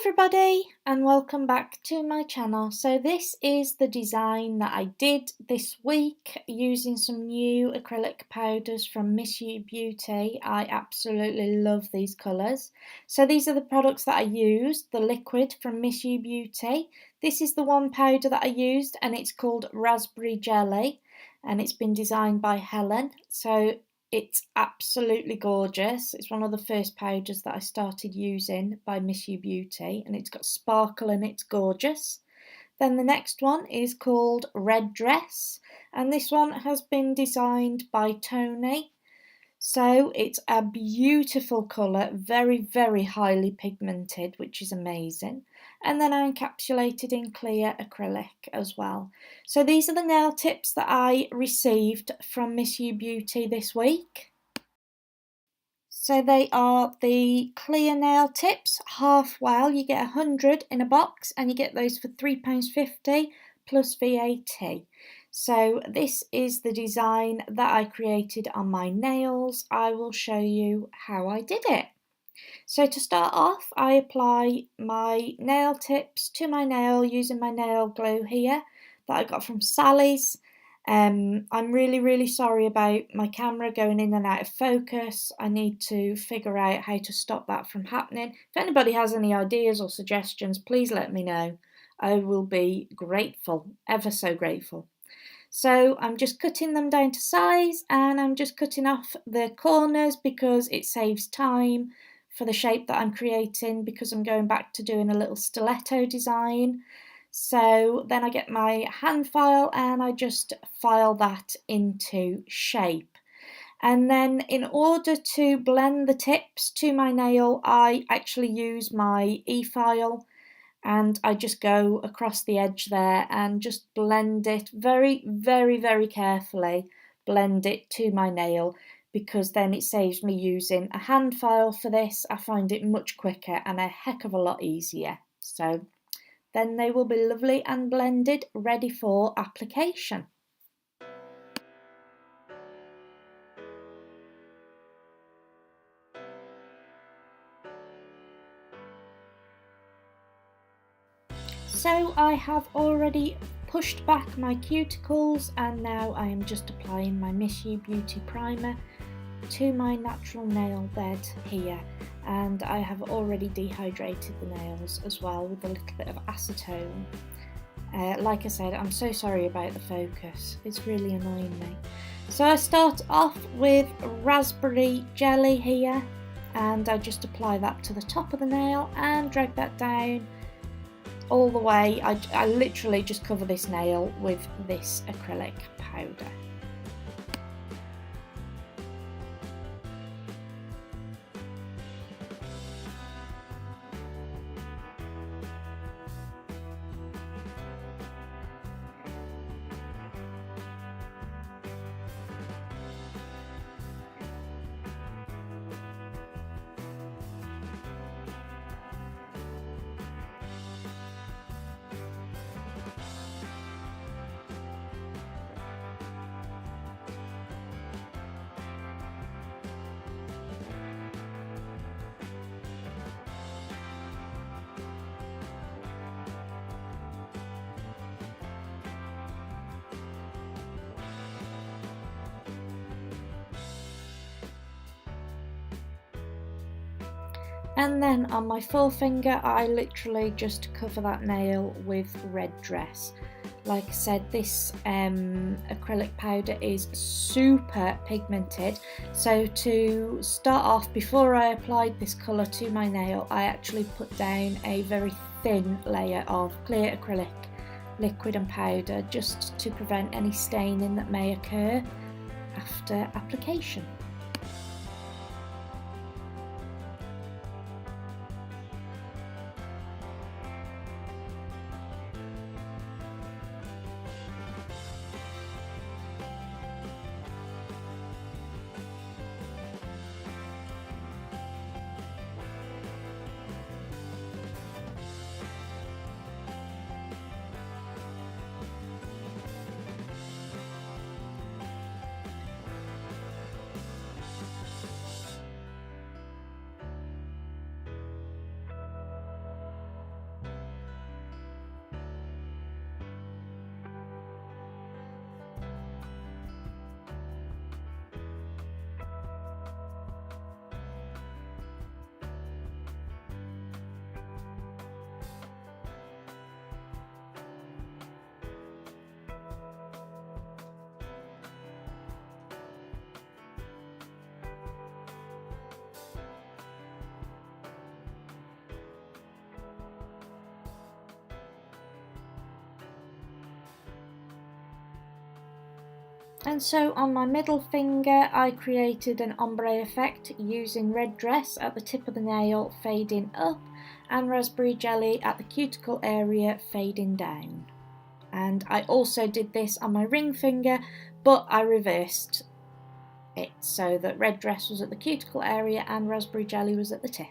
everybody and welcome back to my channel. So this is the design that I did this week using some new acrylic powders from Miss You Beauty. I absolutely love these colours. So these are the products that I used, the liquid from Miss You Beauty. This is the one powder that I used and it's called Raspberry Jelly and it's been designed by Helen. So it's absolutely gorgeous. It's one of the first powders that I started using by Miss You Beauty and it's got sparkle and it's gorgeous. Then the next one is called Red Dress and this one has been designed by Tony. So it's a beautiful colour, very, very highly pigmented, which is amazing. And then I encapsulated in clear acrylic as well. So these are the nail tips that I received from Miss You Beauty this week. So they are the clear nail tips, half well. You get 100 in a box and you get those for £3.50 plus VAT. So this is the design that I created on my nails. I will show you how I did it. So to start off, I apply my nail tips to my nail using my nail glue here that I got from Sally's. I'm really sorry about my camera going in and out of focus. I need to figure out how to stop that from happening. If anybody has any ideas or suggestions, please let me know. I will be grateful, ever so grateful. So I'm just cutting them down to size and I'm just cutting off the corners because it saves time for the shape that I'm creating because I'm going back to doing a little stiletto design. So then I get my hand file and I just file that into shape. And then in order to blend the tips to my nail, I actually use my e-file and I just go across the edge there and just blend it very carefully, blend it to my nail because then it saves me using a hand file for this. I find it much quicker and a heck of a lot easier. So then they will be lovely and blended, ready for application. So I have already pushed back my cuticles and now I am just applying my Miss You Beauty primer to my natural nail bed here, and I have already dehydrated the nails as well with a little bit of acetone. Like I said, I'm so sorry about the focus, it's really annoying me. So I start off with raspberry jelly here and I just apply that to the top of the nail and drag that down all the way. I literally just cover this nail with this acrylic powder. And then on my forefinger, I literally just cover that nail with Red Dress. Like I said, this acrylic powder is super pigmented. So to start off, before I applied this colour to my nail, I actually put down a very thin layer of clear acrylic liquid and powder just to prevent any staining that may occur after application. And so on my middle finger I created an ombre effect using red dress at the tip of the nail fading up and raspberry jelly at the cuticle area fading down. And I also did this on my ring finger, but I reversed it so that red dress was at the cuticle area and raspberry jelly was at the tip.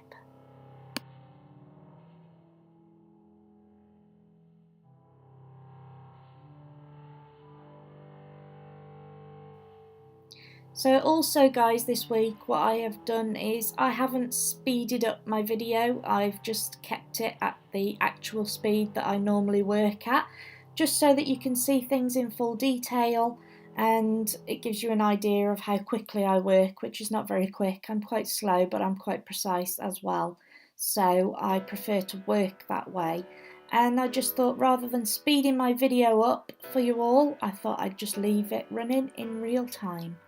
So also guys, this week what I have done is I haven't speeded up my video, I've just kept it at the actual speed that I normally work at, just so that you can see things in full detail and it gives you an idea of how quickly I work, which is not very quick. I'm quite slow, but I'm quite precise as well, so I prefer to work that way. And I just thought, rather than speeding my video up for you all, I thought I'd just leave it running in real time.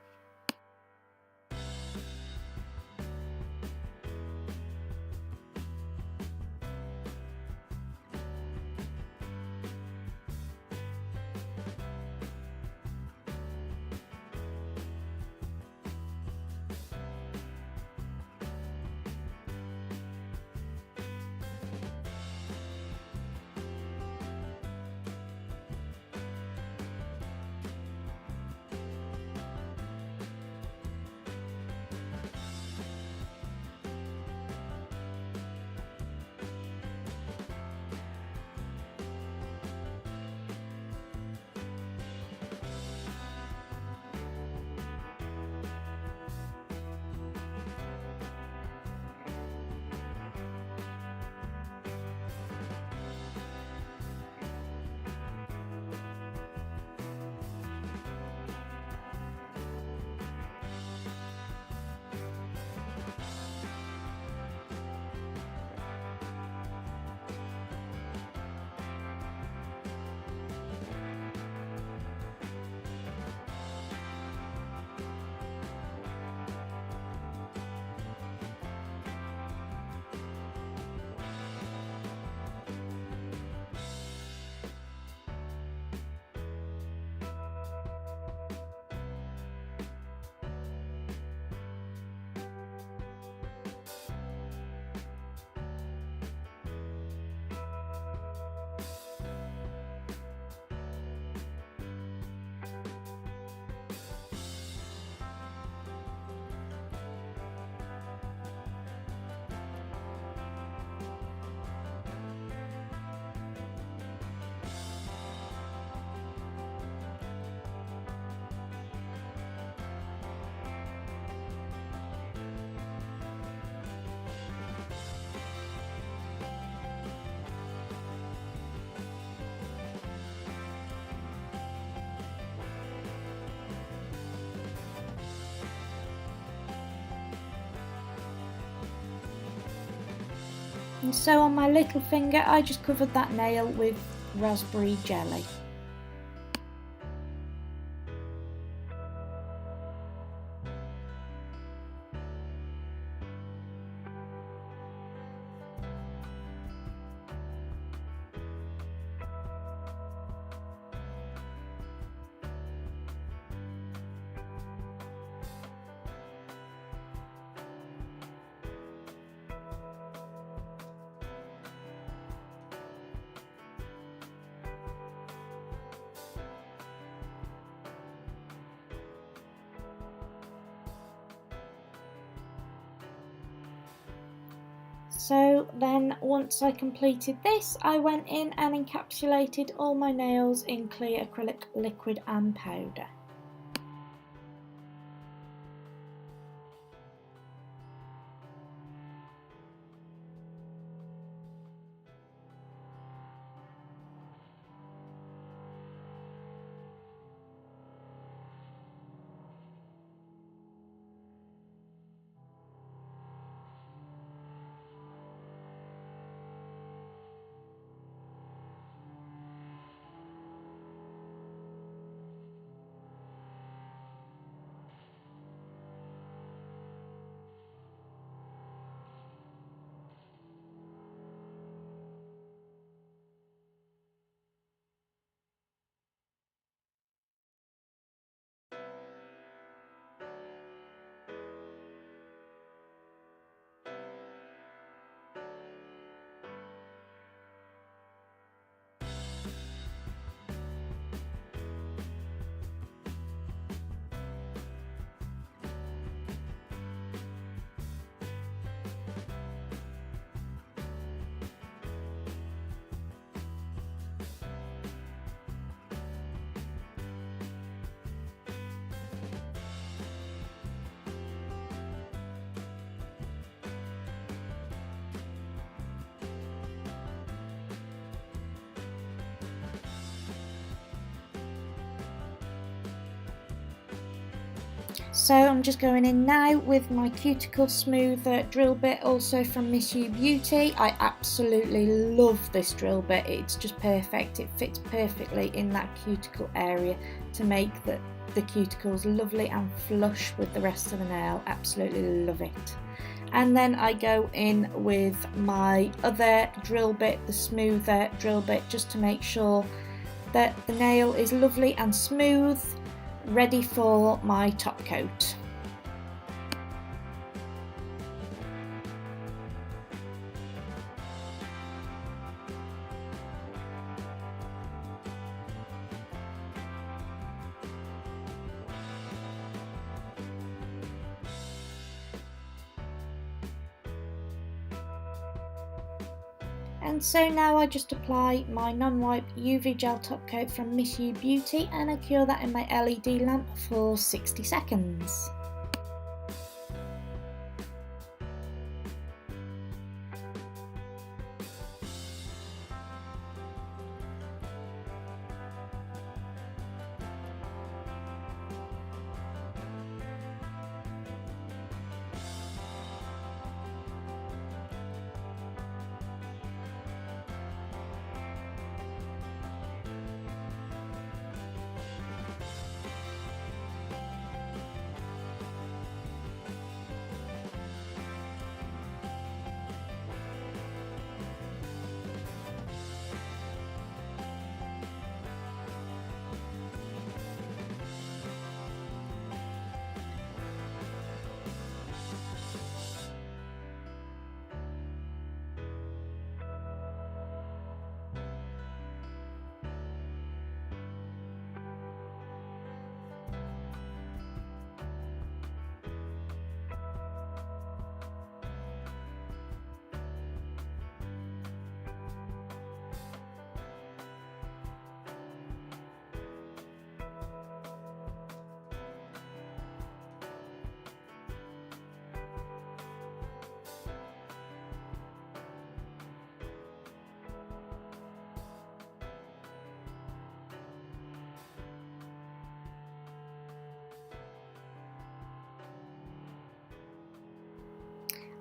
And so on my little finger I just covered that nail with raspberry jelly. So then once I completed this, I went in and encapsulated all my nails in clear acrylic liquid and powder. So I'm just going in now with my cuticle smoother drill bit, also from Miss You Beauty. I absolutely love this drill bit, it's just perfect, it fits perfectly in that cuticle area to make the cuticles lovely and flush with the rest of the nail. Absolutely love it. And then I go in with my other drill bit, the smoother drill bit, just to make sure that the nail is lovely and smooth, ready for my top coat. And so now I just apply my non-wipe UV gel top coat from Miss You Beauty, and I cure that in my LED lamp for 60 seconds.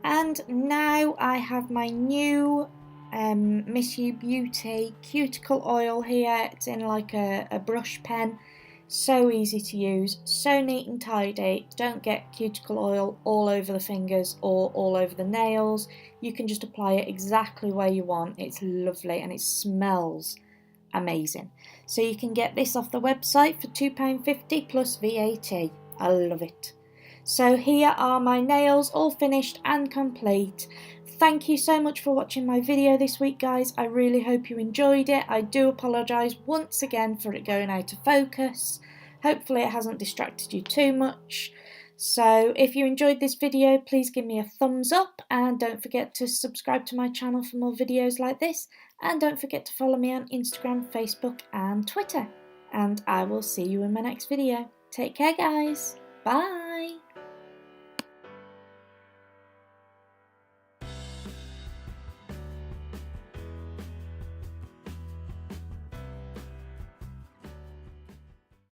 And now I have my new Miss You Beauty cuticle oil here. It's in like a brush pen. So easy to use, so neat and tidy. Don't get cuticle oil all over the fingers or all over the nails. You can just apply it exactly where you want. It's lovely and it smells amazing. So you can get this off the website for £2.50 plus VAT. I love it. So here are my nails all finished and complete. Thank you so much for watching my video this week, guys. I really hope you enjoyed it. I do apologise once again for it going out of focus. Hopefully it hasn't distracted you too much. So if you enjoyed this video, please give me a thumbs up and don't forget to subscribe to my channel for more videos like this. And don't forget to follow me on Instagram, Facebook and Twitter. And I will see you in my next video. Take care, guys. Bye.